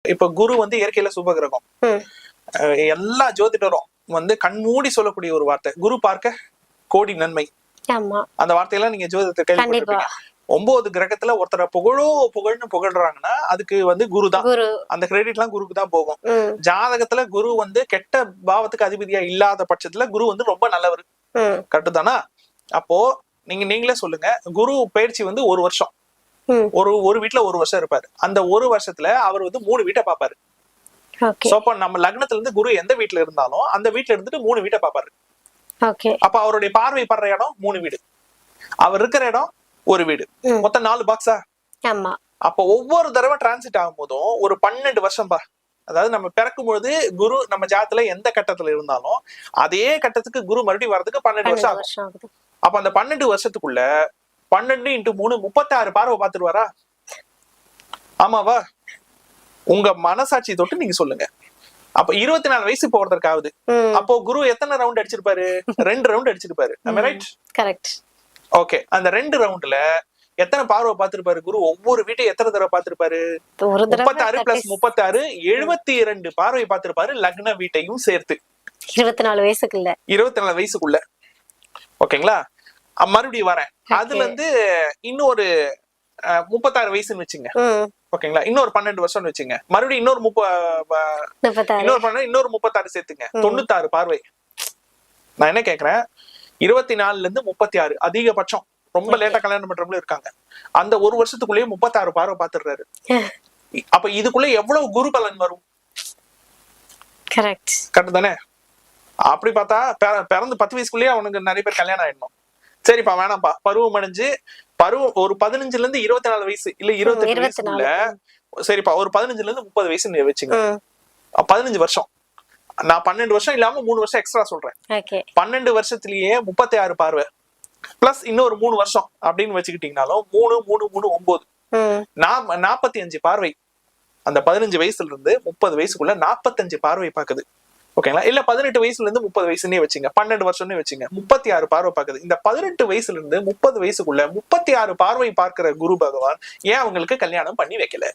இப்ப குரு இயற்கையில சுபகிரகம். எல்லா ஜோதிடரும் கண்மூடி சொல்லக்கூடிய ஒரு வார்த்தை, குரு பார்க்க கோடி நன்மை. அந்த வார்த்தையெல்லாம் நீங்க ஜோதிடத்தை கேள்விப்பட்டிருப்பீங்க. 9 கிரகத்துல ஒருத்தரை புகழ்னு புகழ்றாங்கன்னா அதுக்கு குரு தான். அந்த கிரெடிட் எல்லாம் குருக்கு தான் போகும். ஜாதகத்துல குரு கெட்ட பாவத்துக்கு அதிபதியா இல்லாத பட்சத்துல குரு ரொம்ப நல்லவர். கரெக்ட் தானா? அப்போ நீங்களே சொல்லுங்க, குரு பயிற்சி 1 வருஷம், ஒரு வீட்டுல 1 வருஷம் இருப்பாரு. அந்த 1 வருஷத்துல அவர் 3 வீட்டை பாப்பாரு. நம்ம லக்னத்துல இருந்து குரு எந்த வீட்டுல இருந்தாலும் அந்த வீட்டுல இருந்துட்டு 3 வீட்டை பாப்பாரு. அப்ப அவருடைய பார்வை படுற இடம் 3 வீடு, அவர் இருக்கிற இடம் 1 வீடு, மொத்தம் 4 பாக்ஸா. அப்ப ஒவ்வொரு தடவை டிரான்சிட் ஆகும் போதும் ஒரு 12 வருஷம் பா. அதாவது நம்ம பிறக்கும் பொழுது குரு நம்ம ஜாதத்துல எந்த கட்டத்துல இருந்தாலும் அதே கட்டத்துக்கு குரு மறுபடியும் வர்றதுக்கு 12 வருஷம் ஆகும். அப்ப அந்த 12 வருஷத்துக்குள்ள 12 × 3 36 பார்வை பார்த்துருவாரா? ஆமாவா? உங்க மனசாட்சி தொட்டு நீங்க சொல்லுங்க. அப்ப 24 வயசு இப்போ ஒருத்தருக்காவது, அப்போ குரு எத்தனை ரவுண்ட் அடிச்சிருப்பாரு? 2 ரவுண்ட் அடிச்சிருப்பாரு. ஓகே, அந்த 2 ரவுண்ட்ல எத்தனை பார்வை பார்த்திருப்பாரு குரு? ஒவ்வொரு வீட்டையும் எத்தனை தடவை பார்த்திருப்பாரு? 36 + 36 72 பார்வை பார்த்திருப்பாரு, லக்ன வீட்டையும் சேர்த்து. 24 வயசுக்குள்ள. 24 வயசுக்குள்ள. ஓகேங்களா? மறுபடியும் வரேன். அதுல இருந்து இன்னொரு 36 வயசுன்னு வச்சுங்க. ஓகேங்களா? இன்னொரு 12 வருஷம்னு வச்சுங்க. மறுபடியும் இன்னொரு 36 சேர்த்துங்க. 96 பார்வை. நான் என்ன கேக்குறேன், 24ல இருந்து 36 அதிகபட்சம். ரொம்ப லேட்டா கல்யாணம் பண்றவங்களும் இருக்காங்க. அந்த 1 வருஷத்துக்குள்ளேயே 36 பார்வை பார்த்துடுறாரு. அப்ப இதுக்குள்ள எவ்வளவு குரு பலன் வரும்? கரெக்ட் தானே? அப்படி பார்த்தா பிறந்து 10 வயசுக்குள்ளேயே அவனுக்கு நிறைய பேர் கல்யாணம் ஆயிடணும். சரிப்பா, வேணாம்ப்பா, பருவம் அடைஞ்சு ஒரு 15ல இருந்து 24 வயசு இல்ல 28 வயசுக்குள்ள, சரிப்பா ஒரு 15ல இருந்து 30 வயசு வச்சுங்க. 15 வருஷம். நான் 12 வருஷம் இல்லாம 3 வருஷம் எக்ஸ்ட்ரா சொல்றேன். 12 வருஷத்திலேயே 36 பார்வை பிளஸ் இன்னொரு 3 வருஷம் அப்படின்னு வச்சுக்கிட்டீங்கனாலும் 3 3 3 9 45 பார்வை. அந்த 15 வயசுல இருந்து 30 வயசுக்குள்ள 45 பார்வை பாக்குது. ஓகேங்களா? இல்ல 18 வயசுல இருந்து 30 வயசுன்னே வச்சுங்க, 12 வருஷம்னே வச்சுங்க, 36 பார்வை பாக்குது. இந்த 18 வயசுல இருந்து 30 வயசுக்குள்ள 36 பார்வை பார்க்கிற குரு பகவான் ஏன் அவங்களுக்கு கல்யாணம் பண்ணி வைக்கல?